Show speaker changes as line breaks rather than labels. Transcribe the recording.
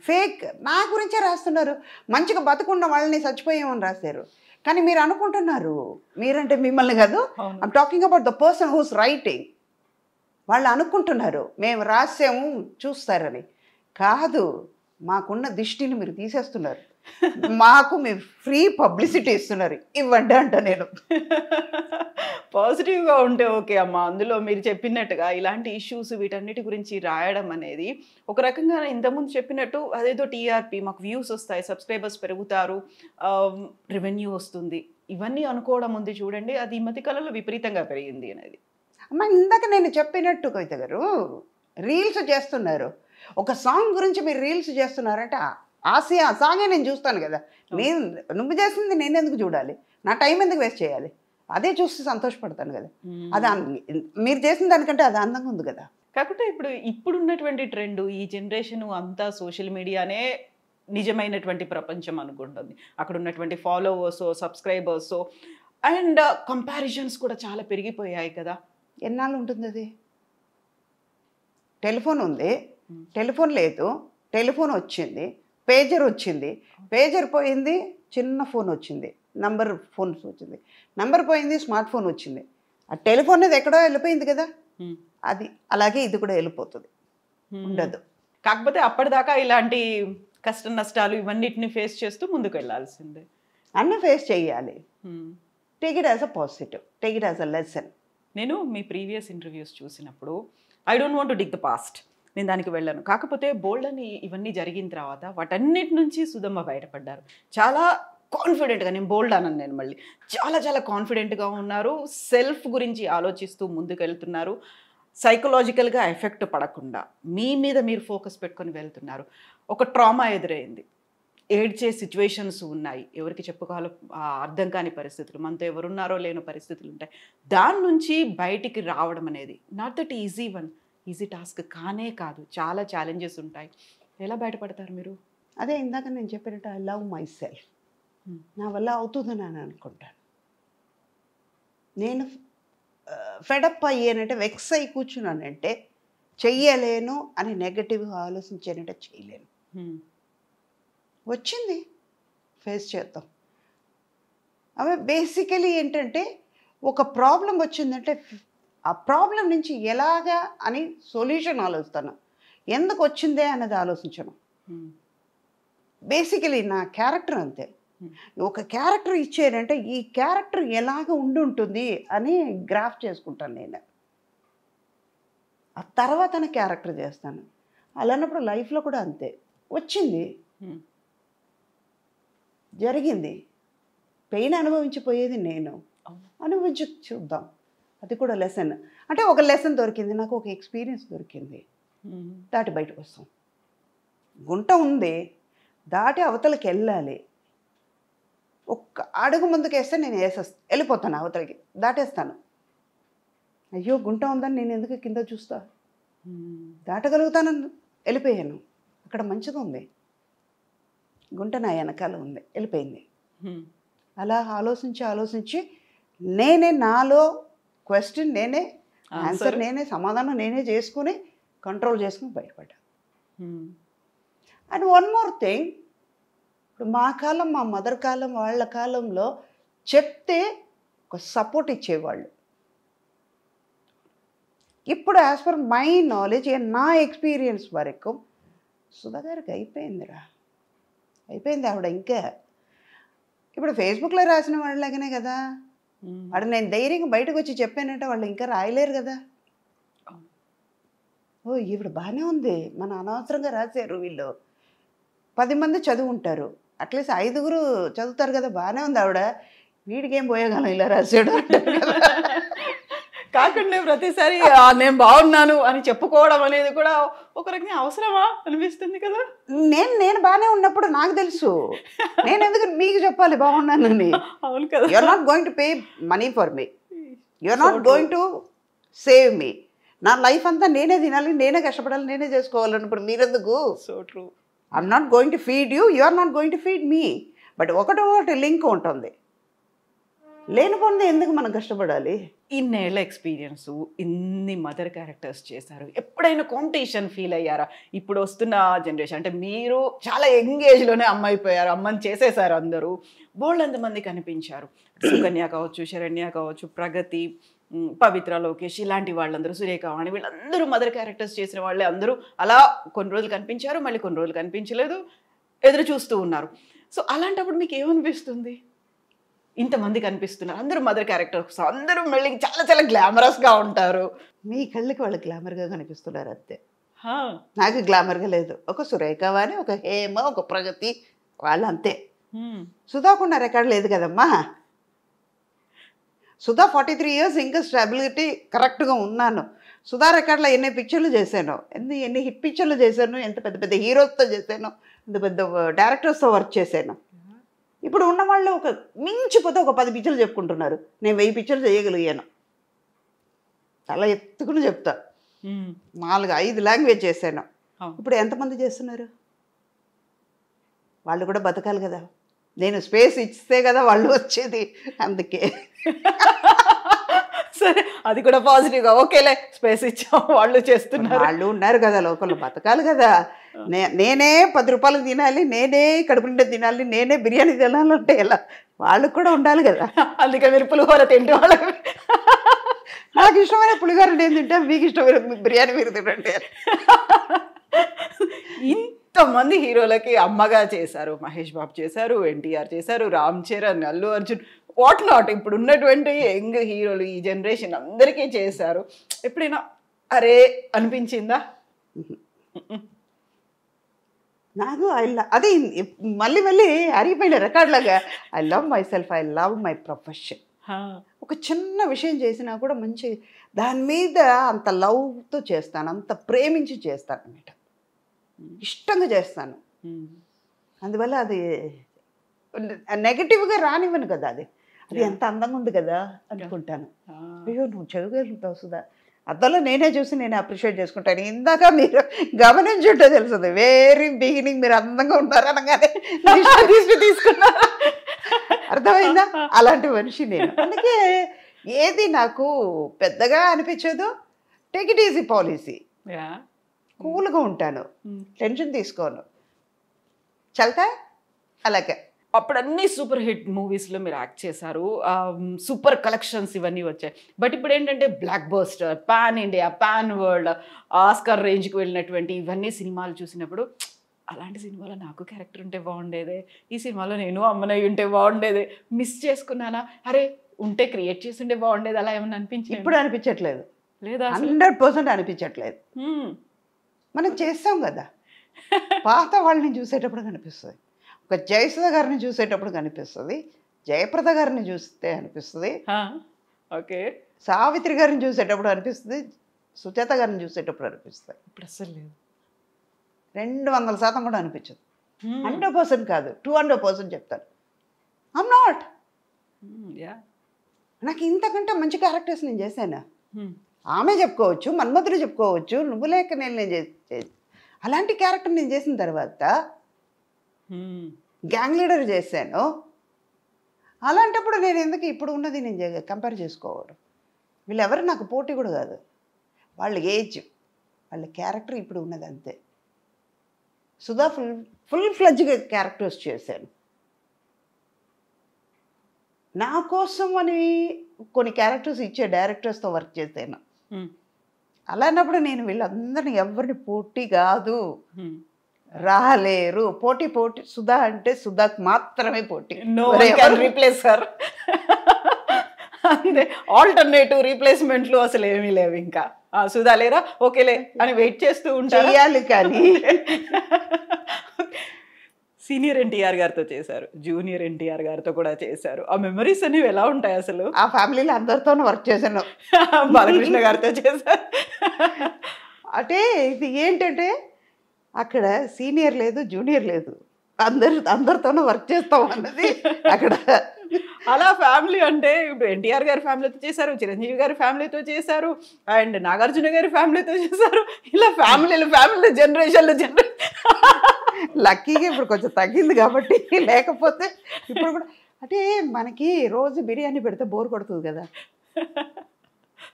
Fake నా గురించే రాస్తున్నారు. మంచిగా బతుకున్న వాళ్ళని చచ్చిపోయామని రాశారు. కానీ మీరు అనుకుంటున్నారు, మీరంటే మిమ్మల్ని కాదు, I'm talking about the person who's writing. వాళ్ళు అనుకుంటున్నారు మేము రాసాము చూస్తారని. కాదు, మాకున్న దిష్టిని మీరు తీసేస్తున్నారు. మాకు మీరు ఫ్రీ పబ్లిసిటీ ఇస్తున్నారు, ఇవ్వండి అంట నేను.
పాజిటివ్గా ఉంటే ఓకే అమ్మ. అందులో మీరు చెప్పినట్టుగా ఇలాంటి ఇష్యూస్ వీటన్నిటి గురించి రాయడం అనేది ఒక రకంగా ఇంతకుముందు చెప్పినట్టు అదేదో టీఆర్పీ, మాకు వ్యూస్ వస్తాయి, సబ్స్క్రైబర్స్ పెరుగుతారు, రెవెన్యూ వస్తుంది, ఇవన్నీ అనుకోవడం ఉంది చూడండి. అది ఈ మధ్య కాలంలో విపరీతంగా పెరిగింది అనేది.
అమ్మ ఇందాక నేను చెప్పినట్టు కవిత గారు, రీల్స్ చేస్తున్నారు. ఒక సాంగ్ గురించి మీరు రీల్స్ చేస్తున్నారంటే ఆ సాంగే నేను చూస్తాను కదా. నువ్వు చేసింది నేను ఎందుకు చూడాలి? నా టైం ఎందుకు వేస్ట్ చేయాలి? అదే చూసి సంతోషపడతాను కదా. అది మీరు చేసిన దానికంటే అది అందంగా ఉంది కదా.
కాకపోతే ఇప్పుడున్నటువంటి ట్రెండ్, ఈ జనరేషన్ అంతా సోషల్ మీడియానే నిజమైనటువంటి ప్రపంచం అనుకుంటుంది. అక్కడ ఉన్నటువంటి ఫాలోవర్స్, సబ్స్క్రైబర్స్ అండ్ కంపారిజన్స్ కూడా చాలా పెరిగిపోయాయి కదా.
ఎన్నాళ్ళు ఉంటుంది అది? టెలిఫోన్ ఉంది, టెలిఫోన్ లేదు, టెలిఫోన్ వచ్చింది, పేజర్ వచ్చింది, పేజర్ పోయింది, చిన్న ఫోన్ వచ్చింది, నంబర్ ఫోన్స్ వచ్చింది, నంబర్ పోయింది, స్మార్ట్ ఫోన్ వచ్చింది. ఆ టెలిఫోన్ అనేది ఎక్కడో వెళ్ళిపోయింది కదా. అది అలాగే ఇది కూడా వెళ్ళిపోతుంది, ఉండదు.
కాకపోతే అప్పటిదాకా ఇలాంటి కష్ట నష్టాలు ఇవన్నిటిని ఫేస్ చేస్తూ ముందుకు వెళ్ళాల్సిందే.
అన్నీ ఫేస్ చేయాలి. Take it as a positive, take it as a lesson.
నేను మీ ప్రీవియస్ ఇంటర్వ్యూస్ చూసినప్పుడు I don't want to dig the past, నేను దానికి వెళ్ళాను. కాకపోతే బోల్డ్ అని ఇవన్నీ జరిగిన తర్వాత వాటన్నిటి నుంచి సుధమ్మ బయటపడ్డారు. చాలా కాన్ఫిడెంట్గా, నేను బోల్డ్ అన్నాను, నేను మళ్ళీ చాలా చాలా కాన్ఫిడెంట్గా ఉన్నారు. సెల్ఫ్ గురించి ఆలోచిస్తూ ముందుకు వెళ్తున్నారు. సైకలాజికల్గా ఎఫెక్ట్ పడకుండా మీ మీద మీరు ఫోకస్ పెట్టుకొని వెళ్తున్నారు. ఒక ట్రామా ఎదురైంది, ఏడ్చే సిచ్యువేషన్స్ ఉన్నాయి, ఎవరికి చెప్పుకోవాలో అర్థం కాని పరిస్థితులు, మనతో ఎవరున్నారో లేని పరిస్థితులు ఉంటాయి. దాని నుంచి బయటికి రావడం అనేది నాట్ దట్ ఈజీ టాస్క్ కానే కాదు, చాలా ఛాలెంజెస్ ఉంటాయి. ఎలా బయటపడతారు మీరు?
అదే ఇందాక నేను చెప్పినట్టు ఐ లవ్ మై సెల్ఫ్. నా వల్ల అవుతుందని నేను అనుకుంటాను. నేను ఫెడప్ అయ్యానంటే, వెక్స్ అయి కూర్చున్నానంటే చెయ్యలేను అని నెగటివ్గా ఆలోచించానంటే చేయలేను. వచ్చింది, ఫేస్ చేద్దాం. అవి బేసికలీ ఏంటంటే, ఒక ప్రాబ్లం వచ్చిందంటే ఆ ప్రాబ్లం నుంచి ఎలాగా అని సొల్యూషన్ ఆలోచిస్తాను, ఎందుకు వచ్చిందే అన్నది ఆలోచించను. బేసికలీ నా క్యారెక్టర్ అంతే. ఒక క్యారెక్టర్ ఇచ్చారంటే ఈ క్యారెక్టర్ ఎలాగ ఉంటుంది అని గ్రాఫ్ చేసుకుంటాను నేను. ఆ తర్వాత క్యారెక్టర్ చేస్తాను. అలాన్నప్పుడు లైఫ్లో కూడా అంతే. వచ్చింది, జరిగింది, పెయిన్ అనుభవించిపోయేది నేను, అనుభవించి చూద్దాం. అది కూడా లెసన్. అంటే ఒక లెసన్ దొరికింది నాకు, ఒక ఎక్స్పీరియన్స్ దొరికింది, దాటి బయటకు వస్తాం. గుంట ఉంది, దాటి అవతలకి వెళ్ళాలి. ఒక్క అడుగు ముందుకు వేస్తే నేను వెళ్ళిపోతాను అవతలకి, దాటేస్తాను. అయ్యో గుంట ఉందని నేను ఎందుకు కింద చూస్తా, దాటగలుగుతానని వెళ్ళిపోయాను. అక్కడ మంచిది ఉంది, గుంట నా వెనకాల ఉంది, వెళ్ళిపోయింది. అలా ఆలోచించి నేనే నాలో క్వశ్చన్ నేనే, ఆన్సర్ నేనే, సమాధానం నేనే చేసుకుని కంట్రోల్ చేసుకుని బయటపడ్డా. అండ్ వన్ మోర్ థింగ్, ఇప్పుడు మా కాలం, మా మదర్ కాలం, వాళ్ళ కాలంలో చెప్తే ఒక సపోర్ట్ ఇచ్చేవాళ్ళు. ఇప్పుడు యాజ్ పర్ మై నాలెడ్జ్, నా ఎక్స్పీరియన్స్ వరకు సుధా గారికి అయిపోయిందిరా, అయిపోయింది ఆవిడ. ఇంకా ఇప్పుడు ఫేస్బుక్లో రాసిన వాళ్ళలాగానే కదా. వాడు నేను ధైర్యంగా బయటకు వచ్చి చెప్పానంటే వాళ్ళు ఇంకా రాయలేరు కదా. ఓ ఈవిడ బాగానే ఉంది, మన అనవసరంగా రాశారు వీళ్ళు. 10 మంది చదువు ఉంటారు, అట్లీస్ట్ 5గురు చదువుతారు కదా, బాగానే ఉంది ఆవిడ, వీడికేం పోయేగాలం ఇలా రాశాడు
కాకుండా ప్రతిసారి నేను బాగున్నాను అని చెప్పుకోవడం అనేది కూడా ఒక రకంగా అవసరమా అనిపిస్తుంది కదా.
నేను బాగానే ఉన్నప్పుడు నాకు తెలుసు, నేను ఎందుకు మీకు చెప్పాలి బాగున్నానని?
అవును కదా.
You are not going to pay money for me, you are not going to save me. నా లైఫ్ అంతా నేనే తినాలి, నేనే కష్టపడాలి, నేనే చేసుకోవాలన్నప్పుడు మీరెందుకు?
So true.
I'm not going to feed you, you are not going to feed me. But ఒకటి లింక్ ఉంటుంది, లేనిపోయింది ఎందుకు మనం కష్టపడాలి?
ఇన్నేళ్ల ఎక్స్పీరియన్స్, ఇన్ని మదర్ క్యారెక్టర్స్ చేశారు, ఎప్పుడైనా కాంపిటీషన్ ఫీల్ అయ్యారా? ఇప్పుడు వస్తున్న జనరేషన్ అంటే మీరు చాలా యంగ్ ఏజ్లోనే అమ్మ అయిపోయారు, అమ్మని చేసేసారు, అందరూ బోల్డ్ మంది కనిపించారు. సుకన్య కావచ్చు, శరణ్య కావచ్చు, ప్రగతి, పవిత్ర, లోకేష్ ఇలాంటి వాళ్ళందరూ, సురేఖవాణి, వీళ్ళందరూ మదర్ క్యారెక్టర్స్ చేసిన వాళ్ళే. అందరూ అలా కొన్ని రోజులు కనిపించారు, మళ్ళీ కొన్ని రోజులు కనిపించలేదు, ఎదురు చూస్తూ ఉన్నారు. సో అలాంటప్పుడు మీకు ఏమనిపిస్తుంది? ఇంతమంది కనిపిస్తున్నారు, అందరూ మదర్ క్యారెక్టర్స్, అందరూ మళ్ళీ చాలా చాలా గ్లామరస్గా ఉంటారు.
మీ కళ్ళకి వాళ్ళు గ్లామర్గా కనిపిస్తున్నారు అంతే.
హా,
నాకు గ్లామర్గా లేదు. ఒక సురేఖవాణి, ఒక హేమ, ఒక ప్రగతి, వాళ్ళు అంతే. సుధాకున్న రికార్డు లేదు కదమ్మా. సుధా 43 years ఇంకా స్టెబిలిటీ కరెక్ట్గా ఉన్నాను. సుధా రికార్డులో ఎన్ని పిక్చర్లు చేశాను, ఎన్ని హిట్ పిక్చర్లు చేశాను, ఎంత పెద్ద పెద్ద హీరోస్తో చేశాను, ఎంత పెద్ద డైరెక్టర్స్తో వర్క్ చేశాను. ఇప్పుడు ఉన్న వాళ్ళు ఒక మించిపోతే ఒక 10 పిక్చర్లు చెప్పుకుంటున్నారు. నేను 1000 పిక్చర్లు చేయగలిగాను. చాలా ఎత్తుకుని చెప్తా. 4-5 లాంగ్వేజ్ చేశాను. ఇప్పుడు ఎంతమంది చేస్తున్నారు? వాళ్ళు కూడా బతకాలి కదా. నేను స్పేస్ ఇస్తే కదా వాళ్ళు వచ్చేది. అందుకే
సరే, అది కూడా పాజిటివ్గా ఓకేలే, స్పేస్ ఇచ్చాం, వాళ్ళు చేస్తున్నారు,
వాళ్ళు ఉన్నారు కదా, లోకల్లో బతకాలి కదా. నేనే 10 రూపాయలకు తినాలి, నేనే కడుపు నిండా తినాలి, నేనే బిర్యానీ తినాలంటే ఎలా? వాళ్ళకు కూడా ఉండాలి కదా.
అందుకే మీరు పులిహోర తింటే వాళ్ళకి
నాకు ఇష్టమైన పులిహోర నేను తింటా, మీకు ఇష్టమైన బిర్యానీ మీరు తినండి.
ఇంతమంది హీరోలకి అమ్మగా చేశారు. మహేష్ బాబు చేశారు, ఎన్టీఆర్ చేశారు, రామ్ చరణ్, అల్లు అర్జున్, వాట్ నాట్. ఇప్పుడు ఉన్నటువంటి యంగ్ హీరోలు ఈ జనరేషన్ అందరికీ చేశారు. ఎప్పుడైనా అరే అనిపించిందా?
నాకు అది మళ్ళీ మళ్ళీ అరిగిపోయిన రికార్డులాగా I love myself, I love my profession. ఒక చిన్న విషయం చేసినా కూడా మంచి దాని మీద అంత లవ్తో చేస్తాను, అంత ప్రేమించి చేస్తాను అన్నమాట. ఇష్టంగా చేస్తాను. అందువల్ల అది నెగటివ్గా రానివ్వను కదా. అది ఎంత అందంగా ఉంది కదా అనుకుంటాను. అయ్యో నువ్వు చేయగలుగుతావు సుధా, అద్దంలో నేనే చూసి నేను అప్రిషియేట్ చేసుకుంటాను. ఇందాక మీరు గమనించుంటే తెలుస్తుంది, వెరీ బిగినింగ్ మీరు అందంగా ఉంటారు అనగానే తీసుకున్నారు. అర్థమైందా? అలాంటి మనిషి నేను. అందుకే ఏది నాకు పెద్దగా అనిపించదు. Take it easy policy. కూల్గా ఉంటాను, టెన్షన్ తీసుకోను, చల్తా అలాగే.
అప్పుడు అన్ని సూపర్ హిట్ మూవీస్లో మీరు యాక్ట్ చేశారు, సూపర్ కలెక్షన్స్ ఇవన్నీ వచ్చాయి. బట్ ఇప్పుడు ఏంటంటే block buster, pan India, pan world, Oscar రేంజ్కి వెళ్ళినటువంటి ఇవన్నీ సినిమాలు చూసినప్పుడు అలాంటి సినిమాలో నాకు క్యారెక్టర్ ఉంటే బాగుండేదే, ఈ సినిమాలో నేను అమ్మనయ్య ఉంటే బాగుండేదే, మిస్ చేసుకున్నానా, అరే ఉంటే క్రియేట్ చేసి ఉంటే బాగుండేది, అలా ఏమన్నా అనిపించింది?
ఇప్పుడు అనిపించట్లేదు,
లేదా
100% అనిపించట్లేదు. మనం చేస్తాం కదా. పాత వాళ్ళని చూసేటప్పుడు కనిపిస్తుంది, ఒక జయసుధ గారిని చూసేటప్పుడు కనిపిస్తుంది, జయప్రద గారిని చూస్తే అనిపిస్తుంది,
ఓకే,
సావిత్రి గారిని చూసేటప్పుడు అనిపిస్తుంది, సుజాత గారిని చూసేటప్పుడు అనిపిస్తుంది.
ఇప్పుడు అసలు లేదు,
200% కూడా అనిపించదు. 100% కాదు, 200% చెప్తాను. I'm not. నాకు ఇంతకంటే మంచి క్యారెక్టర్స్ నేను చేశాను. ఆమె చెప్పుకోవచ్చు, మన్మధుడు చెప్పుకోవచ్చు, నువ్వు లేక నేను చేసి అలాంటి క్యారెక్టర్ నేను చేసిన తర్వాత గ్యాంగ్ లీడర్ చేశాను. అలాంటప్పుడు నేను ఎందుకు ఇప్పుడు ఉన్నది నేను కంపేర్ చేసుకోవడం? వీళ్ళెవరు నాకు పోటీ కూడా కాదు. వాళ్ళ ఏజ్, వాళ్ళ క్యారెక్టర్ ఇప్పుడు ఉన్నది అంతే. సుధా ఫుల్ ఫ్లెడ్జ్గా క్యారెక్టర్స్ చేశాను. నా కోసం అని కొన్ని క్యారెక్టర్స్ ఇచ్చే డైరెక్టర్స్తో వర్క్ చేశాను. అలాంటప్పుడు నేను వీళ్ళందరినీ ఎవరిని పోటీ కాదు, రాలేరు. పోటీ సుధా అంటే సుధాకు మాత్రమే పోటీ.
రీప్లేస్ సార్, అంతే. ఆల్టర్నేటివ్ రీప్లేస్మెంట్లు అసలు ఏమీ లేవు. ఇంకా సుధా లేరా, ఓకేలే అని వెయిట్ చేస్తూ ఉంటారు.
కానీ
సీనియర్ ఎన్టీఆర్ గారితో చేశారు, జూనియర్ ఎన్టీఆర్ గారితో కూడా చేశారు. ఆ మెమరీస్ అనేవి ఎలా ఉంటాయి అసలు?
ఆ ఫ్యామిలీలో అందరితోనూ వర్క్ చేశాను.
బాలకృష్ణ గారితో చేశారు.
అంటే ఇది ఏంటంటే అక్కడ సీనియర్ లేదు, జూనియర్ లేదు, అందరితోనూ వర్క్ చేస్తాం అన్నది అక్కడ.
అలా ఫ్యామిలీ అంటే ఇప్పుడు ఎన్టీఆర్ గారి ఫ్యామిలీతో చేశారు, చిరంజీవి గారి ఫ్యామిలీతో చేశారు, అండ్ నాగార్జున గారి ఫ్యామిలీతో చేశారు. ఇలా ఫ్యామిలీ జనరేషన్లు లక్కీగా ఇప్పుడు కొంచెం తగ్గింది కాబట్టి, లేకపోతే ఇప్పుడు కూడా
అంటే మనకి రోజు బిర్యానీ పెడితే బోర్ కొడుతుంది కదా.